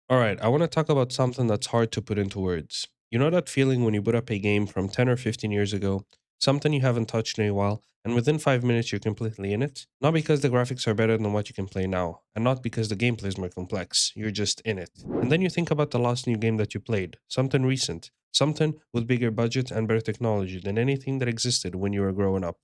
All right, I want to talk about something that's hard to put into words. You know that feeling when you boot up a game from 10 or 15 years ago, something you haven't touched in a while, and within 5 minutes you're completely in it? Not because the graphics are better than what you can play now, and not because the gameplay is more complex, you're just in it. And then you think about the last new game that you played, something recent, something with bigger budget and better technology than anything that existed when you were growing up.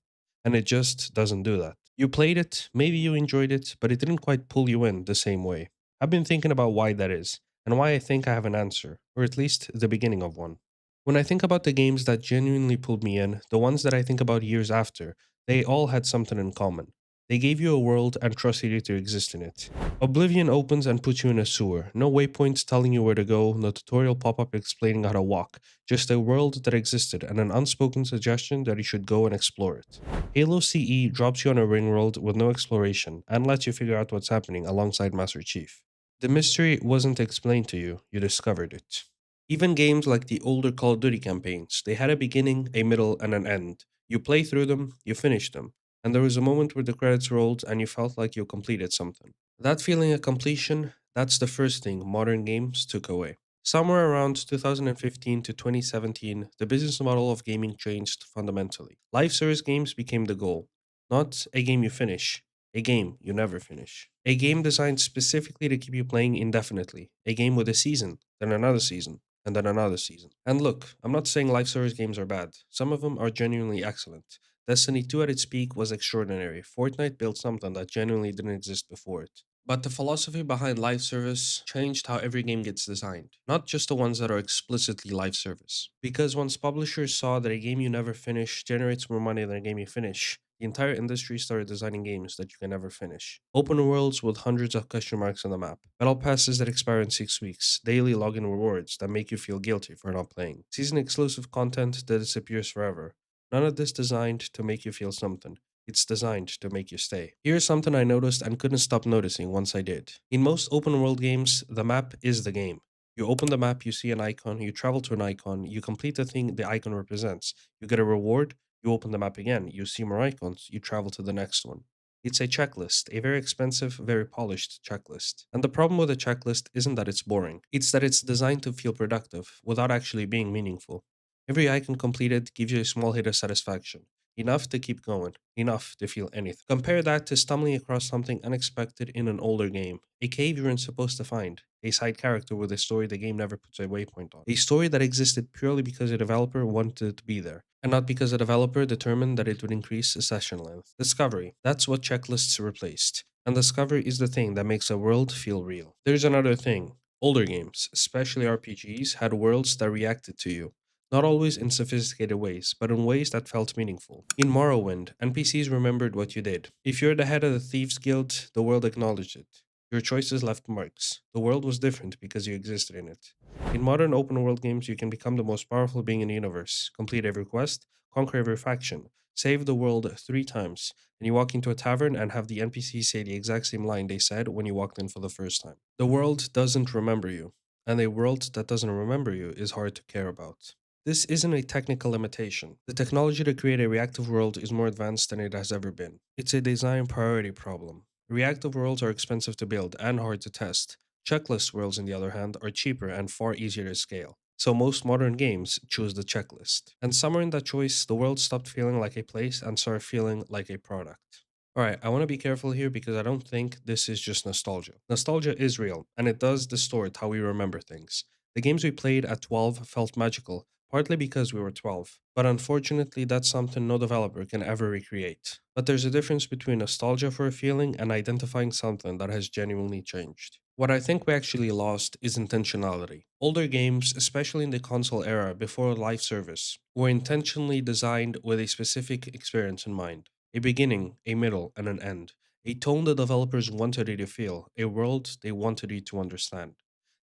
And it just doesn't do that. You played it, maybe you enjoyed it, but it didn't quite pull you in the same way. I've been thinking about why that is, and why I think I have an answer, or at least the beginning of one. When I think about the games that genuinely pulled me in, the ones that I think about years after, they all had something in common. They gave you a world and trusted you to exist in it. Oblivion opens and puts you in a sewer. No waypoints telling you where to go, no tutorial pop up explaining how to walk. Just a world that existed and an unspoken suggestion that you should go and explore it. Halo CE drops you on a ring world with no exploration and lets you figure out what's happening alongside Master Chief. The mystery wasn't explained to you, you discovered it. Even games like the older Call of Duty campaigns, they had a beginning, a middle, and an end. You play through them, you finish them, and there was a moment where the credits rolled and you felt like you completed something. That feeling of completion, that's the first thing modern games took away. Somewhere around 2015 to 2017, the business model of gaming changed fundamentally. Live service games became the goal, not a game you finish, a game you never finish. A game designed specifically to keep you playing indefinitely. A game with a season, then another season, and then another season. And look, I'm not saying live service games are bad. Some of them are genuinely excellent. Destiny 2 at its peak was extraordinary. Fortnite built something that genuinely didn't exist before it. But the philosophy behind live service changed how every game gets designed, not just the ones that are explicitly live service. Because once publishers saw that a game you never finish generates more money than a game you finish, the entire industry started designing games that you can never finish. Open worlds with hundreds of question marks on the map, battle passes that expire in 6 weeks, daily login rewards that make you feel guilty for not playing, season exclusive content that disappears forever. None of this designed to make you feel something. It's designed to make you stay. Here's something I noticed and couldn't stop noticing once I did. In most open world games, the map is the game. You open the map, you see an icon, you travel to an icon, you complete the thing the icon represents, you get a reward, you open the map again, you see more icons, you travel to the next one. It's a checklist, a very expensive, very polished checklist. And the problem with a checklist isn't that it's boring, it's that it's designed to feel productive without actually being meaningful. Every icon completed gives you a small hit of satisfaction, enough to keep going, enough to feel anything. Compare that to stumbling across something unexpected in an older game, a cave you weren't supposed to find, a side character with a story the game never puts a waypoint on, a story that existed purely because a developer wanted it to be there, and not because a developer determined that it would increase the session length. Discovery, that's what checklists replaced. And discovery is the thing that makes a world feel real. There's another thing. Older games, especially RPGs, had worlds that reacted to you. Not always in sophisticated ways, but in ways that felt meaningful. In Morrowind, NPCs remembered what you did. If you're the head of the Thieves Guild, the world acknowledged it. Your choices left marks. The world was different because you existed in it. In modern open world games, you can become the most powerful being in the universe, complete every quest, conquer every faction, save the world 3 times, and you walk into a tavern and have the NPC say the exact same line they said when you walked in for the first time. The world doesn't remember you, and a world that doesn't remember you is hard to care about. This isn't a technical limitation. The technology to create a reactive world is more advanced than it has ever been. It's a design priority problem. Reactive worlds are expensive to build and hard to test. Checklist worlds, on the other hand, are cheaper and far easier to scale. So most modern games choose the checklist. And somewhere in that choice, the world stopped feeling like a place and started feeling like a product. Alright, I want to be careful here because I don't think this is just nostalgia. Nostalgia is real, and it does distort how we remember things. The games we played at 12 felt magical, partly because we were 12. But unfortunately, that's something no developer can ever recreate. But there's a difference between nostalgia for a feeling and identifying something that has genuinely changed. What I think we actually lost is intentionality. Older games, especially in the console era before live service, were intentionally designed with a specific experience in mind: a beginning, a middle, and an end. A tone the developers wanted you to feel, a world they wanted you to understand.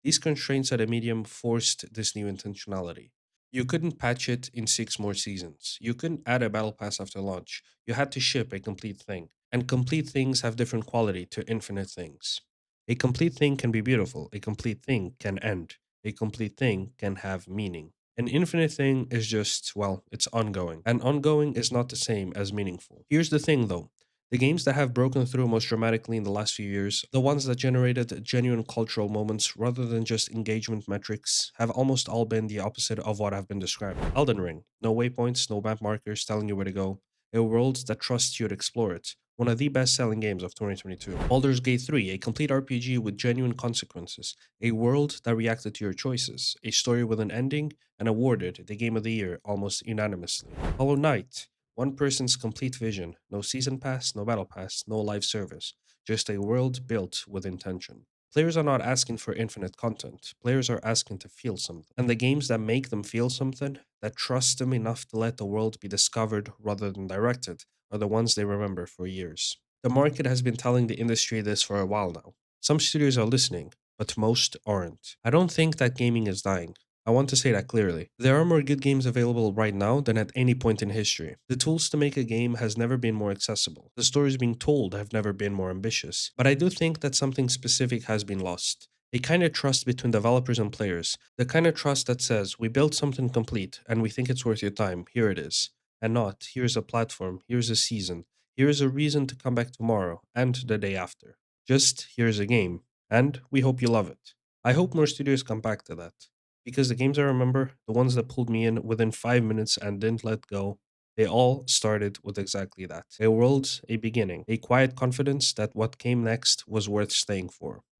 These constraints at a medium forced this new intentionality. You couldn't patch it in 6 more seasons. You couldn't add a battle pass after launch. You had to ship a complete thing. And complete things have different quality to infinite things. A complete thing can be beautiful. A complete thing can end. A complete thing can have meaning. An infinite thing is just, well, it's ongoing. And ongoing is not the same as meaningful. Here's the thing though. The games that have broken through most dramatically in the last few years, the ones that generated genuine cultural moments rather than just engagement metrics, have almost all been the opposite of what I've been describing. Elden Ring, no waypoints, no map markers telling you where to go, a world that trusts you to explore it. One of the best selling games of 2022. Baldur's Gate 3, a complete RPG with genuine consequences, a world that reacted to your choices, a story with an ending, and awarded the Game of the Year almost unanimously. Hollow Knight, one person's complete vision, no season pass, no battle pass, no live service, just a world built with intention. Players are not asking for infinite content. Players are asking to feel something. And the games that make them feel something, that trust them enough to let the world be discovered rather than directed, are the ones they remember for years. The market has been telling the industry this for a while now. Some studios are listening, but most aren't. I don't think that gaming is dying. I want to say that clearly. There are more good games available right now than at any point in history. The tools to make a game has never been more accessible. The stories being told have never been more ambitious. But I do think that something specific has been lost. A kind of trust between developers and players. The kind of trust that says, we built something complete and we think it's worth your time. Here it is. And not, here's a platform, here's a season, here's a reason to come back tomorrow and the day after. Just, here's a game. And we hope you love it. I hope more studios come back to that. Because the games I remember, the ones that pulled me in within 5 minutes and didn't let go, they all started with exactly that. A world, a beginning, a quiet confidence that what came next was worth staying for.